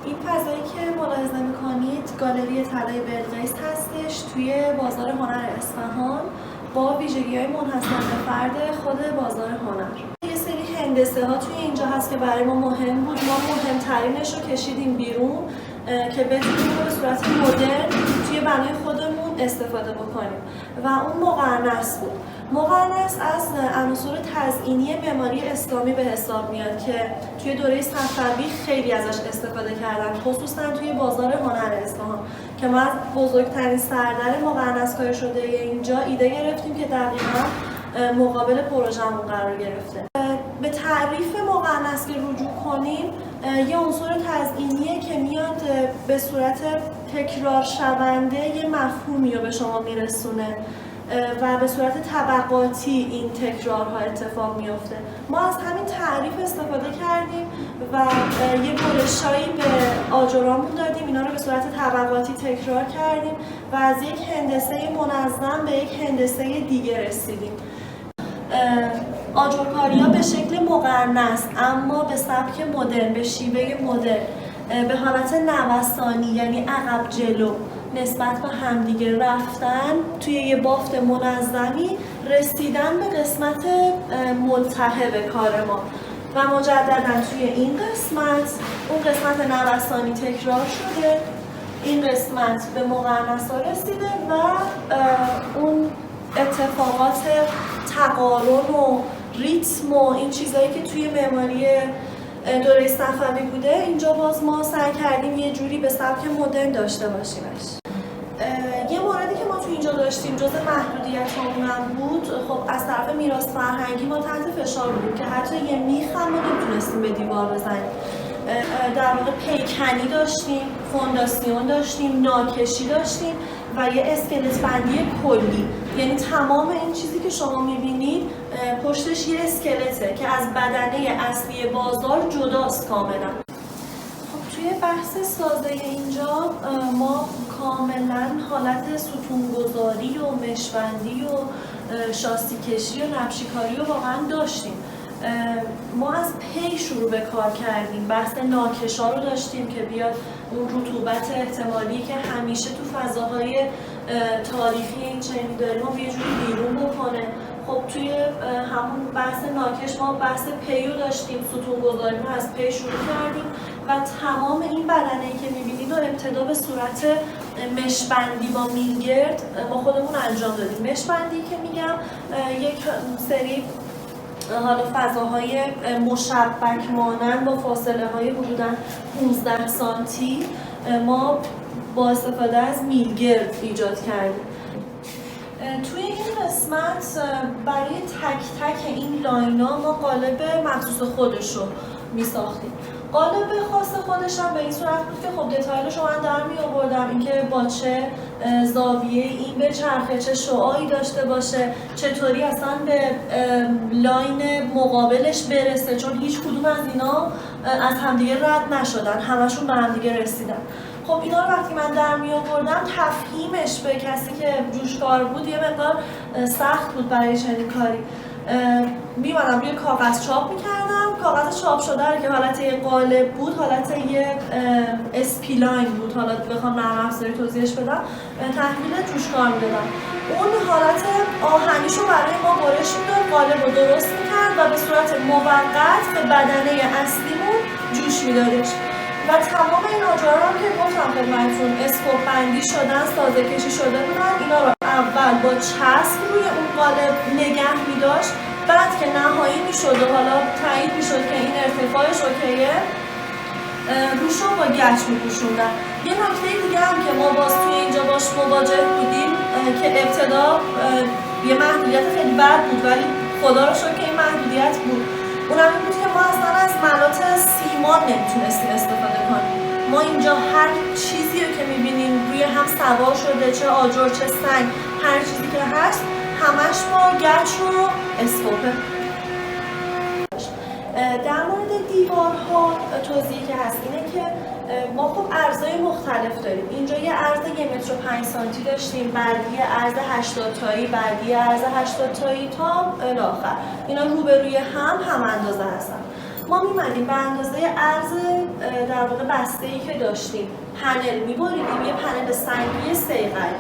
این فضایی که ملاحظه می‌کنید گالری طلای بلقیس هستش توی بازار هنر اصفهان با ویژگی‌های منحصر به فرد خود بازار هنر. یه سری هندسه‌ها توی اینجا هست که برای ما مهم بود. ما مهمترینش رو کشیدیم بیرون که بتونیم به صورت مدرن توی بنای خودمون استفاده بکنیم و اون مقرنس بود. مقرنس از عناصر تزئینی معماری اسلامی به حساب میاد که توی دوره صفوی خیلی ازش استفاده کردن، خصوصا توی بازار هنر اصفهان که ما از بزرگترین سردر مقرنس کاری شده اینجا ایده گرفتیم که دقیقاً مقابل پروژمون قرار گرفته. به تعریف مقرنس که رجوع کنیم، یه عنصر تزئینیه که میاد به صورت تکرار شونده یه مفهومی رو به شما میرسونه و به صورت طبقاتی این تکرارها اتفاق میفته. ما از همین تعریف استفاده کردیم و یه برشایی به آجرامون دادیم، اینا رو به صورت طبقاتی تکرار کردیم و از یک هندسه منظم به یک هندسه دیگه رسیدیم. آجرکاری‌ها به شکل مقرنس اما به سبک مدرن، به شیوه مدرن، به حالت نوسانی یعنی عقب جلو نسبت به همدیگه رفتن توی یه بافت منظمی رسیدن به قسمت ملتهب کار ما و مجددا توی این قسمت اون قسمت نوسانی تکرار شده، این قسمت به مقرنس رسیده و اون اتفاقات تقارن و ریتم و این چیزایی که توی معماری دوره صفوی بوده اینجا باز ما سعی کردیم یه جوری به سبک مدرن داشته باشیمش. یه موردی که ما تو اینجا داشتیم جزء محدودیتامون هم بود، خب از طرف میراث فرهنگی ما تحت فشار بودیم که حتی یه میخ هم ما نمیتونستیم به دیوار بزنیم. در واقع پیکنی داشتیم، فونداسیون داشتیم، ناکشی داشتیم و یه اسکلت بندی کلی، یعنی تمام این چیزی که شما میبینید پشتش یه اسکلته که از بدنه اصلی بازار جداست کاملا. خب توی بحث سازه اینجا ما کاملا حالت ستونگذاری و مشبندی و شاسی کشی و نقشیکاری رو واقعا داشتیم. ما از پی شروع به کار کردیم، بحث ناکشا رو داشتیم که بیاد اون رطوبت احتمالی که همیشه تو فضاهای تاریخی این چنینی داریم ما یه جوری بیرون بکنه. خب توی همون بحث ناکش ما بحث پی رو داشتیم، ستونگذاری رو از پی شروع کردیم و تمام این بدنه‌ای که می‌بینید رو ابتدا به صورت مشبندی با میلگرد ما خودمون انجام دادیم. مشبندی که میگم یک سری حالا فضاهای مشبک مانند با فاصله های حدوداً 15 سانتی ما با استفاده از میلگرد ایجاد کردیم. توی این قسمت برای تک تک این لاینا ما قالب مخصوص خودش رو می ساختیم. قالب خاص خودش هم به این صورت بود که خب دیتایلش رو من در می آوردم، اینکه با چه زاویه این به چرخه، چه شعاعی داشته باشه، چطوری اصلا به لاین مقابلش برسه، چون هیچ کدوم از اینا از همدیگه رد نشدن، همشون به همدیگه رسیدن. خب اینا رو وقتی من در می آوردم تفهیمش به کسی که جوشکار بود یه مقدار سخت بود برای چنین کاری. می‌مدم روی کاغذ چاپ می‌کردم، کاغذ چاپ شده رو که حالت یه قالب بود، حالت یه اسپیلاین بود، حالا بخوام نرم افزاری توضیحش بدم تحویل جوشکار می‌دادم. اون حالت آهنیشو برای ما برش می‌داد، قالب رو درست می‌کرد و به صورت موقت به بدنه اصلیمون جوش می‌دادش. و تمام این آجرها هم که گفتم خدمتتون اسکوپ بندی شدن، سازه کشی شده بودن، اینا رو اول با چسب روی اون قالب نگه می‌داشت، بعد که نهایی می‌شد و حالا تایید می‌شد که این ارتفاعش اوکیه روش رو با گچ می‌پوشوندن. یه نکته دیگه هم که ما باز توی اینجا باش مواجه بودیم که ابتدا یه محدودیت خیلی بد بود ولی خدا رو شکر که این محدودیت بود، اونم این بود که ما اصلا از ملات سیمان نمیتونستیم استفاده کنیم. ما اینجا هر چیزی رو که میبینیم روی هم سوار شده، چه آجر چه سنگ، هر چیزی که هست همش با گچ و اسکوپه. در مورد دیوارها توضیحی که هست اینه که ما خب ارزهای مختلف داریم. اینجا یه عرض 1 متر و 5 سانتی داشتیم، بعدی عرض 80 تایی، بعدی عرض 80 تایی تا الاخر. اینا روبروی هم اندازه هستن. ما می‌مدیم به اندازه عرض در واقع بسته‌ای که داشتیم پنل می‌بریدیم، یه پنل سنگی سیقلی،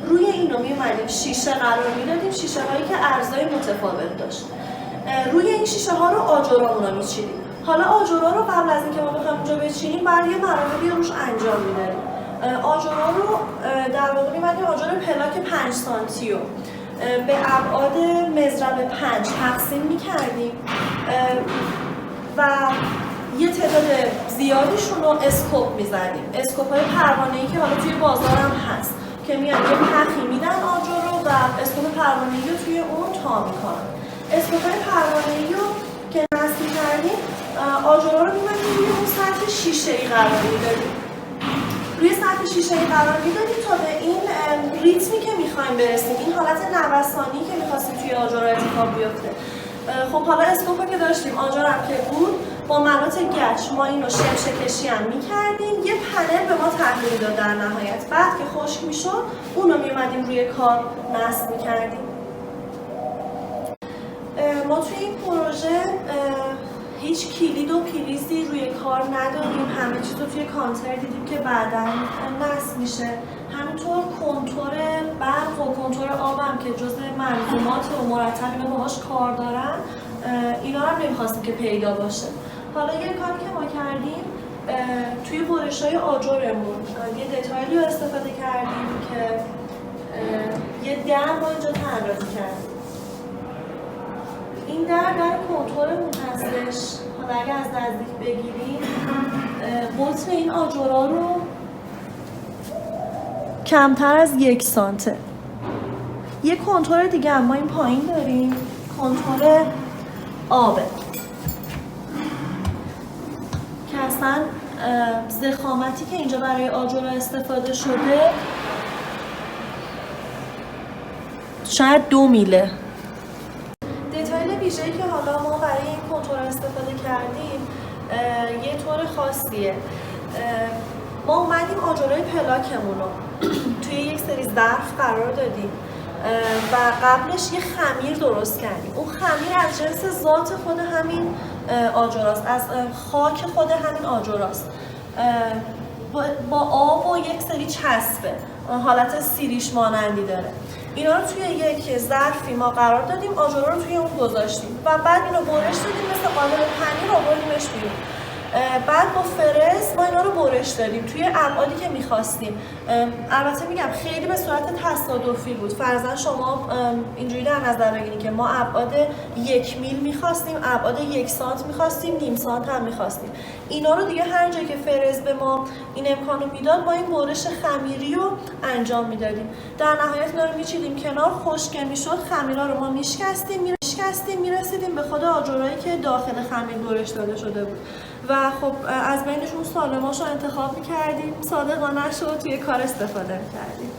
روی اینو می‌اومدیم شیشه قرار میدادیم، شیشه هایی که ارزهای متفاوت داشت. روی این شیشه ها رو آجرامون رو می‌چیدیم. حالا آجرها رو قبل از اینکه ما بخوایم اونجا بچینیم بعد یه مراحلی روش انجام میدادیم. آجرها رو در واقع می‌اومدیم آجر پلاک 5 سانتی رو به ابعاد مضرب 5 تقسیم می‌کردیم و یه تعداد زیادیشون رو اسکوپ می‌زدیم. اسکوپ‌های پروانه‌ای که حالا توی بازار هم هست که میان یه پخی میدن آجر رو و اسکوپ پروانه‌ای رو توی اون تا می‌کنن. اسکوپ‌های پروانه‌ای رو که نصب کردیم آجرها رو می‌بردیم روی اون سطح شیشه‌ای قرار می‌دادیم. روی سطح شیشه‌ای قرار می‌دادیم تا به این ریتمی که می‌خوایم برسیم، این حالت نوسانی که می‌خواستیم توی آجرها اتفاق بیفته. خب حالا اسکوپا که داشتیم، آجر هم که بود، با ملات گچ ما این رو شمشه کشی هم می‌کردیم، یه پنل به ما تحویل داد در نهایت. بعد که خشک می‌شد اون رو می‌اومدیم روی کار نصب می‌کردیم. ما توی این پروژه هیچ کلید و پریزی روی کار نداریم، همه چیز رو توی کانتر دیدیم که بعداً نصب میشه. همینطور کنتور برق و کنتور آب هم که جزء ملزومات و مرتب اینا باهاش کار دارن، اینا رو نمیخواستیم که پیدا باشه. حالا یه کاری که ما کردیم توی برش‌های آجرمون یه دیتایلی رو استفاده کردیم که یه در رو اینجا طراحی کردیم. این در کنتورمون هستش. حالا اگه از نزدیک بگیریم قطر این آجرها رو کمتر از 1 سانته. یه کنتور دیگه هم ما این پایین داریم، کنتور آبه که اصلا ضخامتی که اینجا برای آجرها استفاده شده شاید 2 میله. دیتایل ویژه‌ای که حالا ما برای این کنتور استفاده کردیم یه طور خاصیه. ما اومدیم آجرهای پلاکمون رو توی یک سری ظرف قرار دادیم و قبلش یه خمیر درست کردیم. اون خمیر از جنس ذات خود همین آجراست، از خاک خود همین آجراست، با آب و یک سری چسبه، حالت سیریش مانندی داره. اینا رو توی یک ظرفی ما قرار دادیم، آجرها رو توی اون گذاشتیم و بعد اینو برش دادیم، مثل قالب پنیر آوردیمش بیرون. بعد با فرز ما اینا رو برش دادیم توی ابعادی که می‌خواستیم. البته میگم خیلی به صورت تصادفی بود. فرضاً شما اینجوری در نظر بگیرید که ما ابعاد 1 میل می‌خواستیم، ابعاد 1 سانت می‌خواستیم، نیم سانت هم می‌خواستیم. اینا رو دیگه هر جایی که فرز به ما این امکانو میداد ما این برش خمیری رو انجام میدادیم. در نهایت اینا رو می‌چیدیم کنار، خشک میشد، خمیرا رو ما میشکستیم، میرسیدیم به خود آجرایی که داخل خمیر برش داده شده بود. و خب از بینشون سالماشو انتخاب می‌کردیم، صادقانه‌شو توی کار استفاده می‌کردیم.